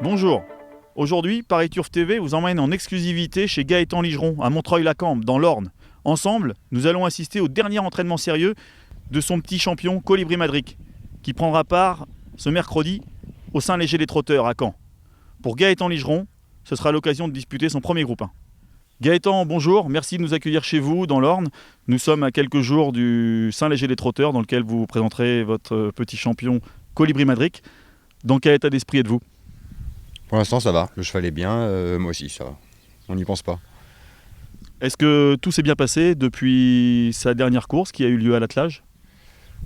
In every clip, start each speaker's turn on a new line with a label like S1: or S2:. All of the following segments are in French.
S1: Bonjour. Aujourd'hui, Paris Turf TV vous emmène en exclusivité chez Gaëtan Ligeron, à Montreuil-la-Cambre, dans l'Orne. Ensemble, nous allons assister au dernier entraînement sérieux de son petit champion Colibri Madric, qui prendra part ce mercredi au Saint-Léger des Trotteurs à Caen. Pour Gaëtan Ligeron, ce sera l'occasion de disputer son premier groupe 1. Gaëtan, bonjour, merci de nous accueillir chez vous dans l'Orne. Nous sommes à quelques jours du Saint-Léger des Trotteurs dans lequel vous présenterez votre petit champion Colibri Madric. Dans quel état d'esprit êtes-vous ?
S2: Pour l'instant ça va, le cheval est bien, moi aussi ça va, on n'y pense pas.
S1: Est-ce que tout s'est bien passé depuis sa dernière course qui a eu lieu à l'attelage ?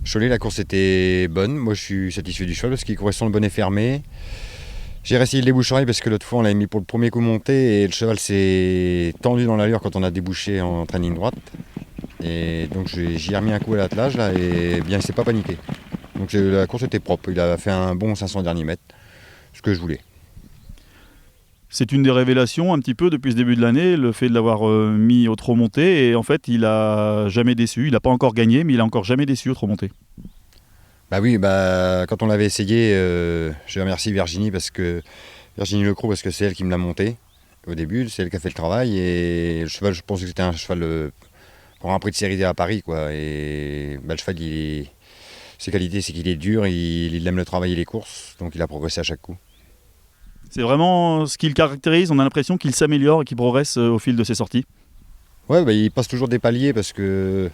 S2: Cholet, la course était bonne, moi je suis satisfait du cheval parce qu'il courait sur le bonnet fermé. J'ai réessayé de déboucher parce que l'autre fois on l'avait mis pour le premier coup monté et le cheval s'est tendu dans l'allure quand on a débouché en train de ligne droite. Et donc j'y ai remis un coup à l'attelage là et bien il s'est pas paniqué. Donc la course était propre, il a fait un bon 500 derniers mètres, ce que je voulais.
S1: C'est une des révélations un petit peu depuis ce début de l'année, le fait de l'avoir mis au trot monté. Et en fait, il n'a jamais déçu. Il n'a pas encore gagné, mais il n'a encore jamais déçu au trot monté.
S2: Bah oui, quand on l'avait essayé, je remercie Virginie Lecroux parce que c'est elle qui me l'a monté au début, c'est elle qui a fait le travail. Et le cheval, je pense que c'était un cheval pour un prix de série D à Paris, quoi. Et le cheval, ses qualités, c'est qu'il est dur, il aime le travail et les courses, donc il a progressé à chaque coup.
S1: C'est vraiment ce qui le caractérise. On a l'impression qu'il s'améliore et qu'il progresse au fil de ses sorties.
S2: Ouais, il passe toujours des paliers parce que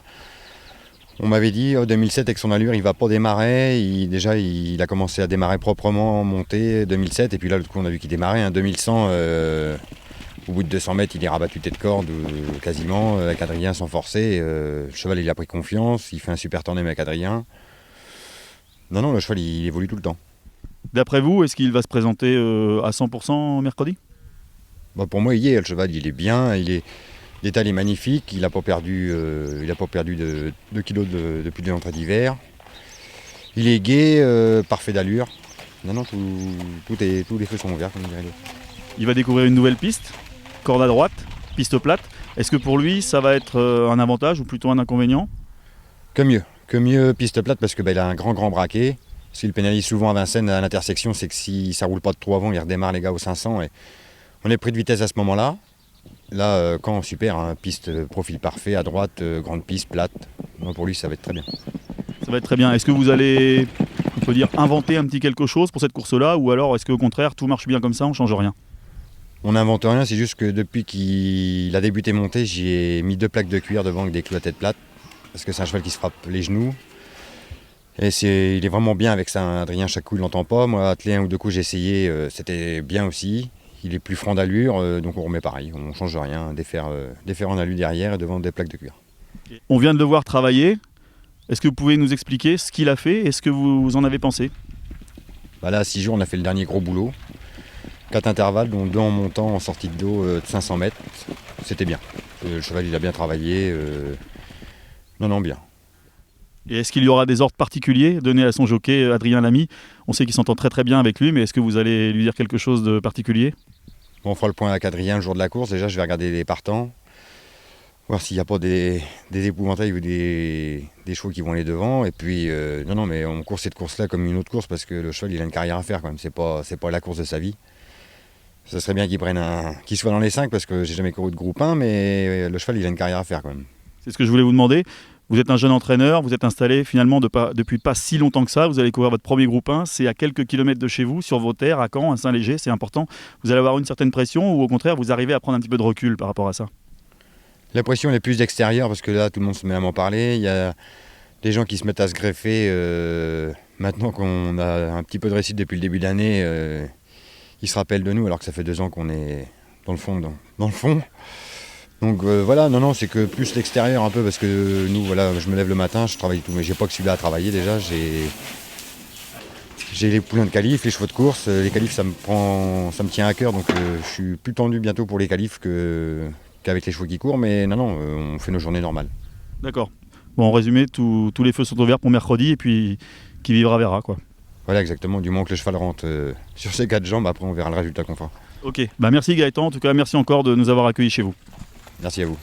S2: on m'avait dit 2007 avec son allure il va pas démarrer. Il a commencé à démarrer proprement, monter 2007 et puis là le coup on a vu qu'il démarrait 2100. Au bout de 200 mètres il est rabattu tête corde quasiment avec Adrien sans forcer. Le cheval il a pris confiance, il fait un super tandem avec Adrien. Non, le cheval il évolue tout le temps.
S1: D'après vous, est-ce qu'il va se présenter à 100% mercredi ?
S2: Pour moi, il y est, le cheval, il est bien, l'état est magnifique, il n'a pas perdu, de 2 kilos depuis l'entrée d'hiver. Il est gai, parfait d'allure. Non, tous les feux sont ouverts, comme dirait l'autre.
S1: Il va découvrir une nouvelle piste, corde à droite, piste plate. Est-ce que pour lui, ça va être un avantage ou plutôt un inconvénient ?
S2: Que mieux piste plate parce qu'il a un grand braquet. Ce qu'il pénalise souvent à Vincennes à l'intersection, c'est que si ça roule pas de trop avant, il redémarre les gars au 500. Et on est pris de vitesse à ce moment-là. Là, quand super, piste profil parfait, à droite, grande piste, plate. Donc pour lui, ça va être très bien.
S1: Ça va être très bien. Est-ce que vous allez, on peut dire, inventer un petit quelque chose pour cette course-là ? Ou alors est-ce qu'au contraire, tout marche bien comme ça, on ne change rien ?
S2: On n'invente rien, c'est juste que depuis qu'il a débuté monter, j'y ai mis 2 plaques de cuir devant avec des clous à tête plate. Parce que c'est un cheval qui se frappe les genoux. Et il est vraiment bien avec ça, Adrien, chaque coup il l'entend pas. Moi, attelé 1 ou 2 coups, j'ai essayé, c'était bien aussi. Il est plus franc d'allure, donc on remet pareil, on ne change rien, défaire en alu derrière et devant des plaques de cuir.
S1: On vient de le voir travailler. Est-ce que vous pouvez nous expliquer ce qu'il a fait et ce que vous en avez pensé ?
S2: Là, à 6 jours, on a fait le dernier gros boulot. 4 intervalles, dont 2 en montant, en sortie de dos de 500 mètres. C'était bien. Le cheval, il a bien travaillé. Non, bien.
S1: Et est-ce qu'il y aura des ordres particuliers donnés à son jockey Adrien Lamy ? On sait qu'il s'entend très bien avec lui, mais est-ce que vous allez lui dire quelque chose de particulier ?
S2: On fera le point avec Adrien le jour de la course. Déjà, je vais regarder les partants, voir s'il n'y a pas des épouvantails ou des chevaux qui vont aller devant. Et puis, mais on court cette course-là comme une autre course parce que le cheval, il a une carrière à faire quand même. C'est pas la course de sa vie. Ce serait bien qu'il soit dans les 5 parce que j'ai jamais couru de groupe 1, mais le cheval, il a une carrière à faire quand même.
S1: C'est ce que je voulais vous demander. Vous êtes un jeune entraîneur, vous êtes installé finalement depuis pas si longtemps que ça, vous allez courir votre premier groupe 1, c'est à quelques kilomètres de chez vous, sur vos terres, à Caen, à Saint-Léger, c'est important. Vous allez avoir une certaine pression ou au contraire vous arrivez à prendre un petit peu de recul par rapport à ça ?
S2: La pression elle est plus d'extérieur parce que là tout le monde se met à m'en parler, il y a des gens qui se mettent à se greffer, maintenant qu'on a un petit peu de réussite depuis le début de l'année, ils se rappellent de nous alors que ça fait 2 ans qu'on est dans le fond. Donc c'est que plus l'extérieur un peu parce que nous je me lève le matin, je travaille tout, mais j'ai pas que celui-là à travailler déjà, j'ai les poulains de qualif, les chevaux de course, les qualifs ça me tient à cœur donc je suis plus tendu bientôt pour les qualifs qu'avec les chevaux qui courent, mais on fait nos journées normales.
S1: D'accord. Bon, en résumé, tous les feux sont ouverts pour mercredi et puis qui vivra verra quoi.
S2: Voilà exactement, du moment que le cheval rentre sur ses 4 jambes, après on verra le résultat qu'on fera.
S1: Ok, merci Gaëtan, en tout cas merci encore de nous avoir accueillis chez vous.
S2: Merci à vous.